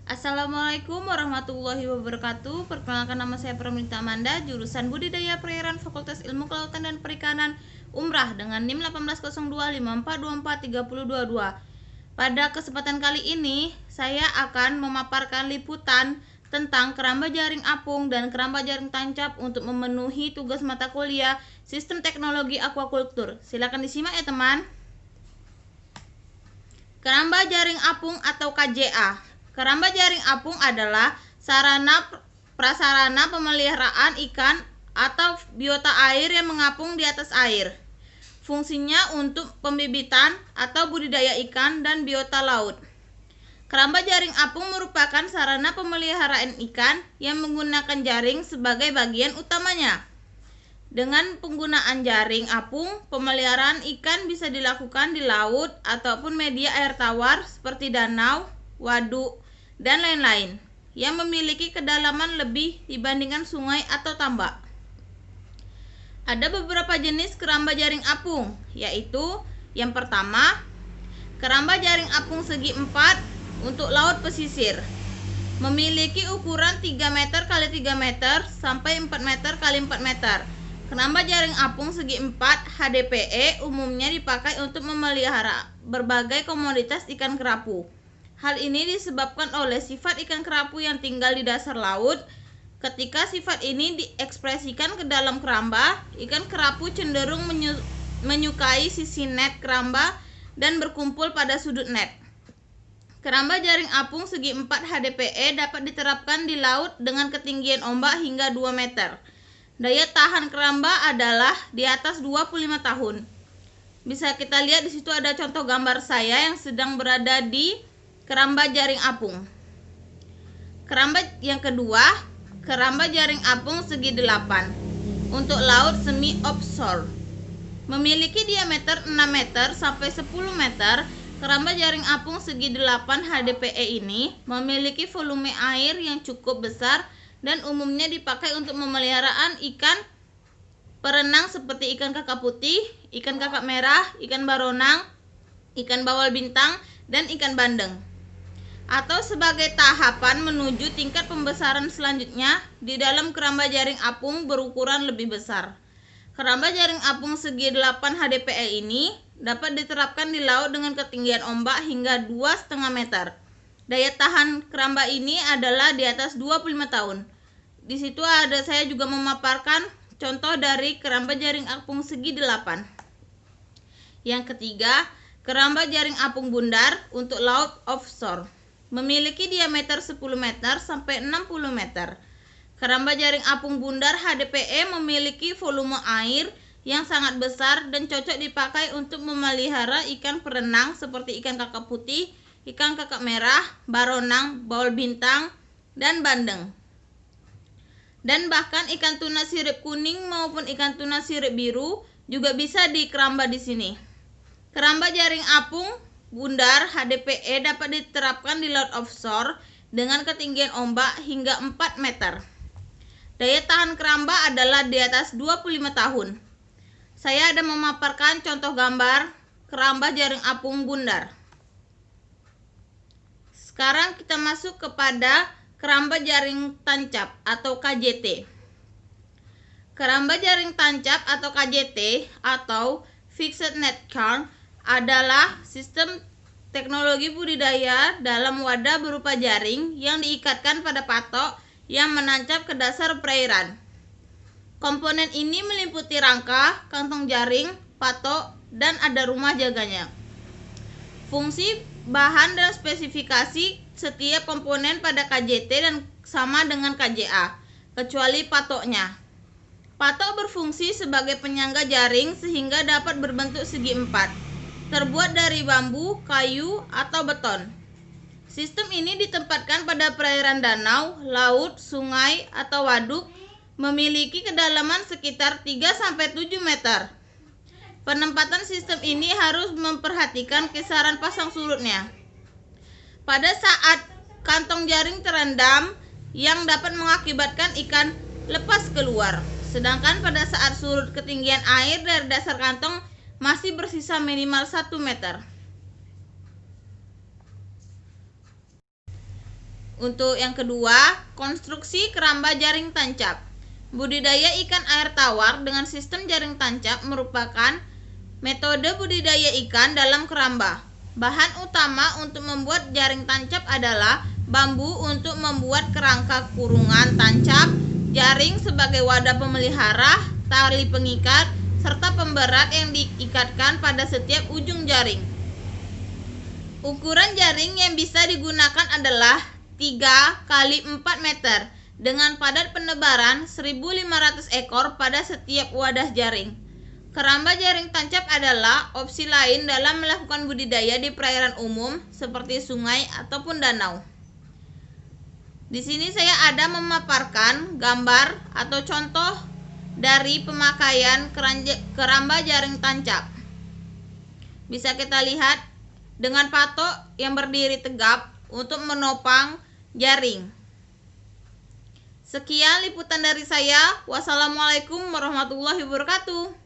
Assalamualaikum warahmatullahi wabarakatuh. Perkenalkan, nama saya Pramita Amanda, jurusan Budidaya Perairan Fakultas Ilmu Kelautan dan Perikanan Umrah dengan NIM 180254243022. Pada kesempatan kali ini, saya akan memaparkan liputan tentang keramba jaring apung dan keramba jaring tancap untuk memenuhi tugas mata kuliah Sistem Teknologi Aquaculture. Silakan disimak ya teman. Keramba jaring apung atau KJA. Keramba jaring apung adalah prasarana pemeliharaan ikan atau biota air yang mengapung di atas air. Fungsinya untuk pembibitan atau budidaya ikan dan biota laut. Keramba jaring apung merupakan sarana pemeliharaan ikan yang menggunakan jaring sebagai bagian utamanya. Dengan penggunaan jaring apung, pemeliharaan ikan bisa dilakukan di laut ataupun media air tawar seperti danau, waduk, dan lain-lain yang memiliki kedalaman lebih dibandingkan sungai atau tambak. Ada beberapa jenis keramba jaring apung, yaitu yang pertama, keramba jaring apung segi 4 untuk laut pesisir. Memiliki ukuran 3 meter x 3 meter sampai 4 meter x 4 meter. Keramba jaring apung segi 4 HDPE umumnya dipakai untuk memelihara berbagai komoditas ikan kerapu. Hal ini disebabkan oleh sifat ikan kerapu yang tinggal di dasar laut. Ketika sifat ini diekspresikan ke dalam keramba, ikan kerapu cenderung menyukai sisi net keramba dan berkumpul pada sudut net. Keramba jaring apung segi 4 HDPE dapat diterapkan di laut dengan ketinggian ombak hingga 2 meter. Daya tahan keramba adalah di atas 25 tahun. Bisa kita lihat di situ ada contoh gambar saya yang sedang berada di keramba jaring apung. Keramba yang kedua, keramba jaring apung segi 8 untuk laut semi offshore. Memiliki diameter 6 meter sampai 10 meter, keramba jaring apung segi 8 HDPE ini memiliki volume air yang cukup besar dan umumnya dipakai untuk pemeliharaan ikan perenang seperti ikan kakap putih, ikan kakap merah, ikan baronang, ikan bawal bintang, dan ikan bandeng. Atau sebagai tahapan menuju tingkat pembesaran selanjutnya di dalam keramba jaring apung berukuran lebih besar. Keramba jaring apung segi 8 HDPE ini dapat diterapkan di laut dengan ketinggian ombak hingga 2,5 meter. Daya tahan keramba ini adalah di atas 25 tahun. Di situ saya juga memaparkan contoh dari keramba jaring apung segi 8. Yang ketiga, keramba jaring apung bundar untuk laut offshore. Memiliki diameter 10 meter sampai 60 meter. Keramba jaring apung bundar HDPE memiliki volume air yang sangat besar dan cocok dipakai untuk memelihara ikan perenang seperti ikan kakap putih, ikan kakap merah, baronang, bawal bintang, dan bandeng. Dan bahkan ikan tuna sirip kuning maupun ikan tuna sirip biru juga bisa dikeramba di sini. Keramba jaring apung bundar HDPE dapat diterapkan di laut offshore dengan ketinggian ombak hingga 4 meter. Daya tahan keramba adalah di atas 25 tahun. Saya ada memaparkan contoh gambar keramba jaring apung bundar. Sekarang kita masuk kepada keramba jaring tancap atau KJT. Keramba jaring tancap atau KJT atau Fixed Net Carp adalah sistem teknologi budidaya dalam wadah berupa jaring yang diikatkan pada patok yang menancap ke dasar perairan. Komponen ini meliputi rangka, kantong jaring, patok, dan ada rumah jaganya. Fungsi, bahan, dan spesifikasi setiap komponen pada KJT dan sama dengan KJA, kecuali patoknya. Patok berfungsi sebagai penyangga jaring sehingga dapat berbentuk segi 4, terbuat dari bambu, kayu, atau beton. Sistem ini ditempatkan pada perairan danau, laut, sungai, atau waduk, memiliki kedalaman sekitar 3-7 meter. Penempatan sistem ini harus memperhatikan kisaran pasang surutnya. Pada saat kantong jaring terendam yang dapat mengakibatkan ikan lepas keluar. Sedangkan pada saat surut ketinggian air dari dasar kantong masih bersisa minimal 1 meter. Untuk yang kedua, konstruksi keramba jaring tancap. Budidaya ikan air tawar dengan sistem jaring tancap merupakan metode budidaya ikan dalam keramba. Bahan utama untuk membuat jaring tancap adalah bambu untuk membuat kerangka kurungan tancap, jaring sebagai wadah pemelihara, tali pengikat, serta pemberat yang diikatkan pada setiap ujung jaring. Ukuran jaring yang bisa digunakan adalah 3 x 4 meter dengan padat penebaran 1.500 ekor pada setiap wadah jaring. Keramba jaring tancap adalah opsi lain dalam melakukan budidaya di perairan umum seperti sungai ataupun danau. Di sini saya ada memaparkan gambar atau contoh dari pemakaian keramba jaring tancap. Bisa kita lihat dengan patok yang berdiri tegap untuk menopang jaring. Sekian liputan dari saya. Wassalamualaikum warahmatullahi wabarakatuh.